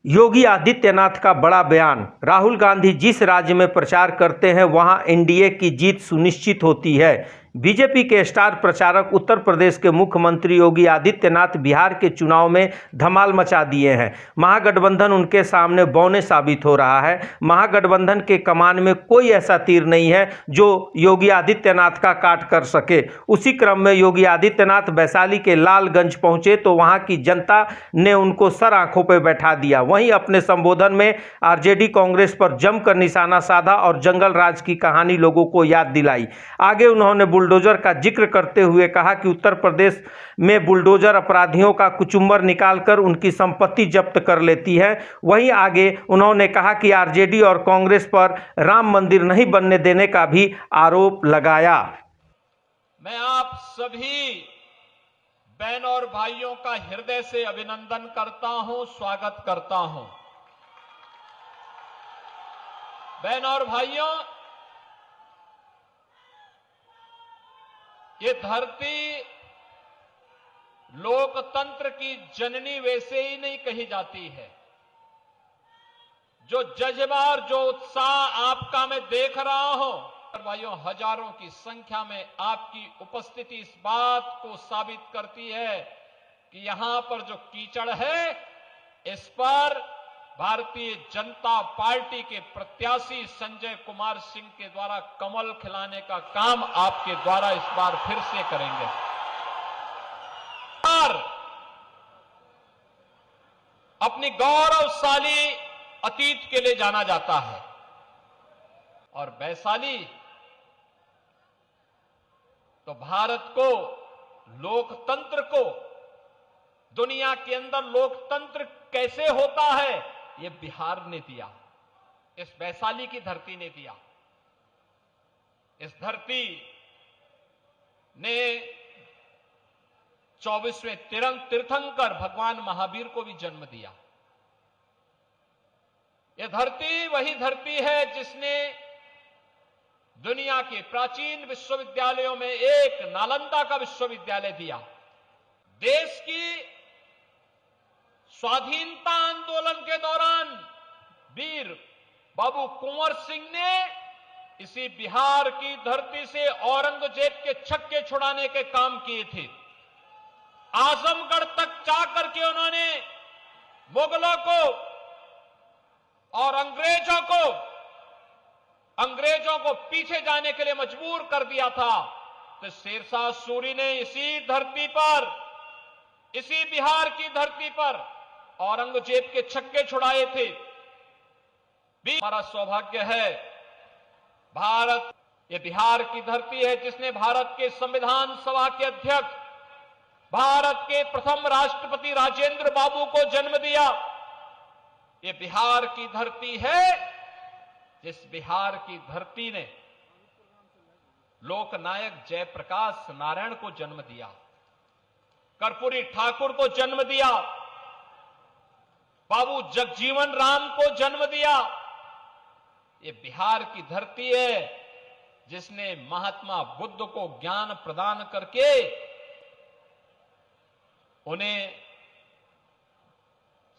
योगी आदित्यनाथ का बड़ा बयान। राहुल गांधी जिस राज्य में प्रचार करते हैं वहां एनडीए की जीत सुनिश्चित होती है। बीजेपी के स्टार प्रचारक उत्तर प्रदेश के मुख्यमंत्री योगी आदित्यनाथ बिहार के चुनाव में धमाल मचा दिए हैं। महागठबंधन उनके सामने बौने साबित हो रहा है। महागठबंधन के कमान में कोई ऐसा तीर नहीं है जो योगी आदित्यनाथ का काट कर सके। उसी क्रम में योगी आदित्यनाथ वैशाली के लालगंज पहुंचे तो वहां की जनता ने उनको सर आंखों पर बैठा दिया। वहीं अपने संबोधन में आरजेडी कांग्रेस पर जमकर निशाना साधा और जंगल राज की कहानी लोगों को याद दिलाई। आगे उन्होंने बुलडोजर का जिक्र करते हुए कहा कि उत्तर प्रदेश में बुलडोजर अपराधियों का कुचुम्बर निकालकर उनकी संपत्ति जब्त कर लेती है। वहीं आगे उन्होंने कहा कि आरजेडी और कांग्रेस पर राम मंदिर नहीं बनने देने का भी आरोप लगाया। मैं आप सभी बहन और भाइयों का हृदय से अभिनंदन करता हूं, स्वागत करता हूं। बहन और भाइयों, ये धरती लोकतंत्र की जननी वैसे ही नहीं कही जाती है। जो जज्बा और जो उत्साह आपका मैं देख रहा हूं, भाइयों, हजारों की संख्या में आपकी उपस्थिति इस बात को साबित करती है कि यहां पर जो कीचड़ है, इस पर भारतीय जनता पार्टी के प्रत्याशी संजय कुमार सिंह के द्वारा कमल खिलाने का काम आपके द्वारा इस बार फिर से करेंगे। और अपनी गौरवशाली अतीत के लिए जाना जाता है और वैशाली तो भारत को, लोकतंत्र को, दुनिया के अंदर लोकतंत्र कैसे होता है, ये बिहार ने दिया, इस वैशाली की धरती ने दिया। इस धरती ने 24वें तीर्थंकर भगवान महावीर को भी जन्म दिया। यह धरती वही धरती है जिसने दुनिया के प्राचीन विश्वविद्यालयों में एक नालंदा का विश्वविद्यालय दिया। देश की स्वाधीनता आंदोलन के दौरान वीर बाबू कुंवर सिंह ने इसी बिहार की धरती से औरंगजेब के छक्के छुड़ाने के काम किए थे। आजमगढ़ तक जाकर के उन्होंने मुगलों को और अंग्रेजों को पीछे जाने के लिए मजबूर कर दिया था। तो शेरशाह सूरी ने इसी धरती पर, इसी बिहार की धरती पर औरंगजेब के छक्के छुड़ाए थे। हमारा सौभाग्य है, भारत, ये बिहार की धरती है जिसने भारत के संविधान सभा के अध्यक्ष, भारत के प्रथम राष्ट्रपति राजेंद्र बाबू को जन्म दिया। ये बिहार की धरती है जिस बिहार की धरती ने लोकनायक जयप्रकाश नारायण को जन्म दिया, कर्पूरी ठाकुर को जन्म दिया, बाबू जगजीवन राम को जन्म दिया। ये बिहार की धरती है जिसने महात्मा बुद्ध को ज्ञान प्रदान करके उन्हें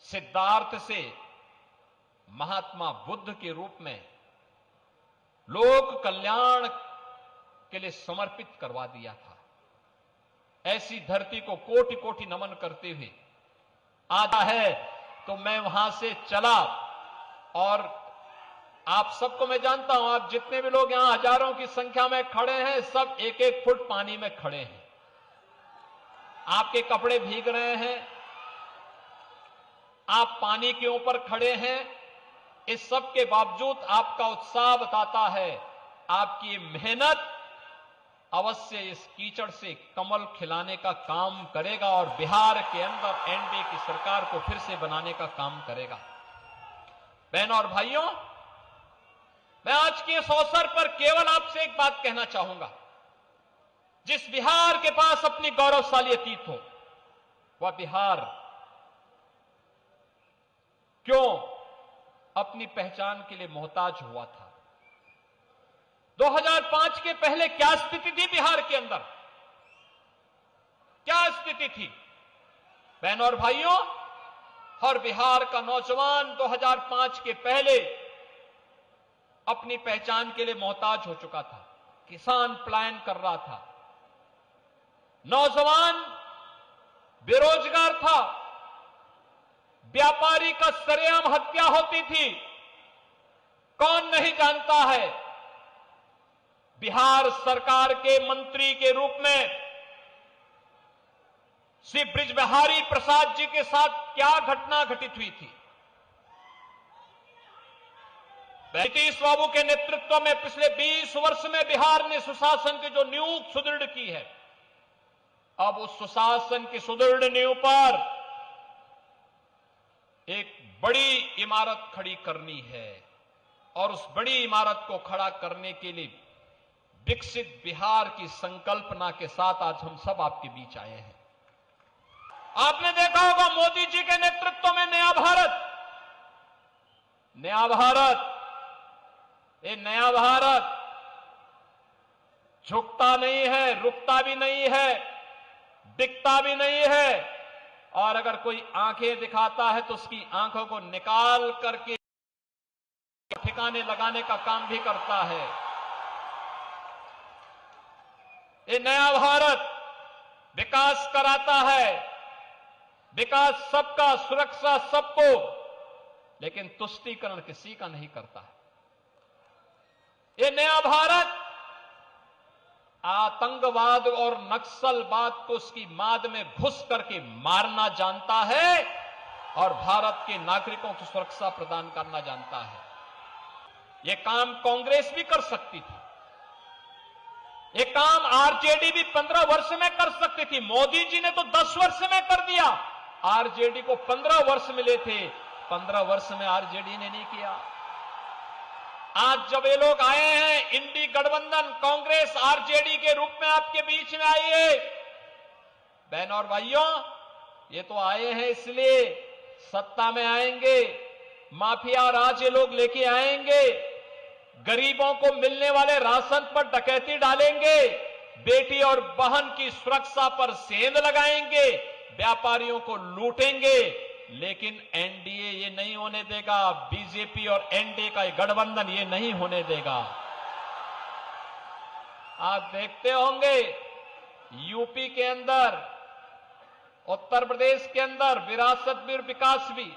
सिद्धार्थ से महात्मा बुद्ध के रूप में लोक कल्याण के लिए समर्पित करवा दिया था। ऐसी धरती को कोटि कोटि नमन करते हुए आता है तो मैं वहां से चला और आप सबको मैं जानता हूं, आप जितने भी लोग यहां हजारों की संख्या में खड़े हैं, सब एक एक फुट पानी में खड़े हैं। आपके कपड़े भीग रहे हैं, आप पानी के ऊपर खड़े हैं। इस सब के बावजूद आपका उत्साह बताता है आपकी मेहनत अवश्य इस कीचड़ से कमल खिलाने का काम करेगा और बिहार के अंदर एनडीए की सरकार को फिर से बनाने का काम करेगा। बहनों और भाइयों, मैं आज के इस अवसर पर केवल आपसे एक बात कहना चाहूंगा। जिस बिहार के पास अपनी गौरवशाली अतीत हो, वह बिहार क्यों अपनी पहचान के लिए मोहताज हुआ था। 2005 के पहले क्या स्थिति थी बिहार के अंदर, क्या स्थिति थी? बहनों और भाइयों, और बिहार का नौजवान 2005 के पहले अपनी पहचान के लिए मोहताज हो चुका था। किसान पलायन कर रहा था, नौजवान बेरोजगार था, व्यापारी का सरेआम हत्या होती थी। कौन नहीं जानता है बिहार सरकार के मंत्री के रूप में श्री बृजबिहारी प्रसाद जी के साथ क्या घटना घटित हुई थी। नीतीश बाबू के नेतृत्व में पिछले 20 वर्ष में बिहार ने सुशासन की जो नींव सुदृढ़ की है, अब उस सुशासन की सुदृढ़ नींव पर एक बड़ी इमारत खड़ी करनी है और उस बड़ी इमारत को खड़ा करने के लिए विकसित बिहार की संकल्पना के साथ आज हम सब आपके बीच आए हैं। आपने देखा होगा मोदी जी के नेतृत्व में नया भारत, ये नया भारत झुकता नहीं है, रुकता भी नहीं है, दिखता भी नहीं है, और अगर कोई आंखें दिखाता है तो उसकी आंखों को निकाल करके ठिकाने लगाने का काम भी करता है। ये नया भारत विकास कराता है, विकास सबका, सुरक्षा सबको, लेकिन तुष्टीकरण किसी का नहीं करता है। ये नया भारत आतंकवाद और नक्सलवाद को उसकी माद में घुस करके मारना जानता है और भारत के नागरिकों को सुरक्षा प्रदान करना जानता है। ये काम कांग्रेस भी कर सकती थी, ये काम आरजेडी भी 15 वर्ष में कर सकती थी। मोदी जी ने तो 10 वर्ष में कर दिया, आरजेडी को 15 वर्ष मिले थे, 15 वर्ष में आरजेडी ने नहीं किया। आज जब ये लोग आए हैं, इंडी गठबंधन कांग्रेस आरजेडी के रूप में आपके बीच में आई है, बहनों और भाइयों, ये तो आए हैं इसलिए सत्ता में आएंगे, माफिया राज ये लोग लेके आएंगे, गरीबों को मिलने वाले राशन पर डकैती डालेंगे, बेटी और बहन की सुरक्षा पर सेंध लगाएंगे, व्यापारियों को लूटेंगे, लेकिन एनडीए ये नहीं होने देगा। बीजेपी और एनडीए का गठबंधन ये नहीं होने देगा। आप देखते होंगे यूपी के अंदर, उत्तर प्रदेश के अंदर विरासत भी और विकास भी,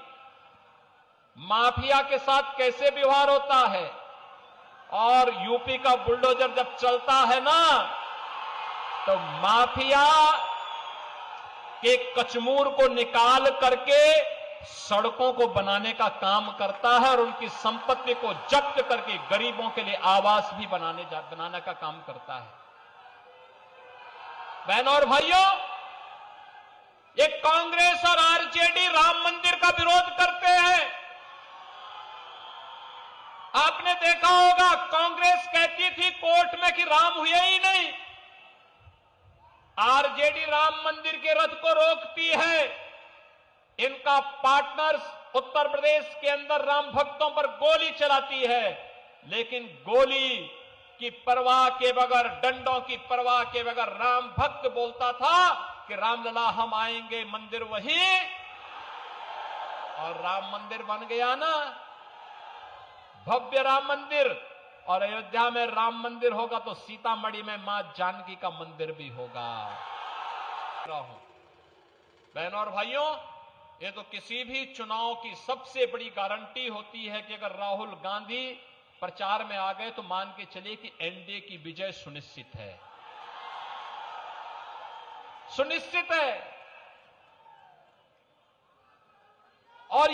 माफिया के साथ कैसे व्यवहार होता है, और यूपी का बुलडोजर जब चलता है ना, तो माफिया के कचमूर को निकाल करके सड़कों को बनाने का काम करता है और उनकी संपत्ति को जब्त करके गरीबों के लिए आवास भी बनाने का काम करता है। बहनों और भाइयों, ये कांग्रेस और आरजेडी राम मंदिर का विरोध करते हैं। आपने देखा होगा कांग्रेस कहती थी कोर्ट में कि राम हुए ही नहीं, आरजेडी राम मंदिर के रथ को रोकती है। इनका पार्टनर्स उत्तर प्रदेश के अंदर राम भक्तों पर गोली चलाती है, लेकिन गोली की परवाह के बगैर, डंडों की परवाह के बगैर राम भक्त बोलता था कि रामलला हम आएंगे, मंदिर वही, और राम मंदिर बन गया ना, भव्य राम मंदिर। और अयोध्या में राम मंदिर होगा तो सीतामढ़ी में मां जानकी का मंदिर भी होगा। बहनों और भाइयों, ये तो किसी भी चुनाव की सबसे बड़ी गारंटी होती है कि अगर राहुल गांधी प्रचार में आ गए तो मान के चलिए कि एनडीए की विजय सुनिश्चित है, सुनिश्चित है। और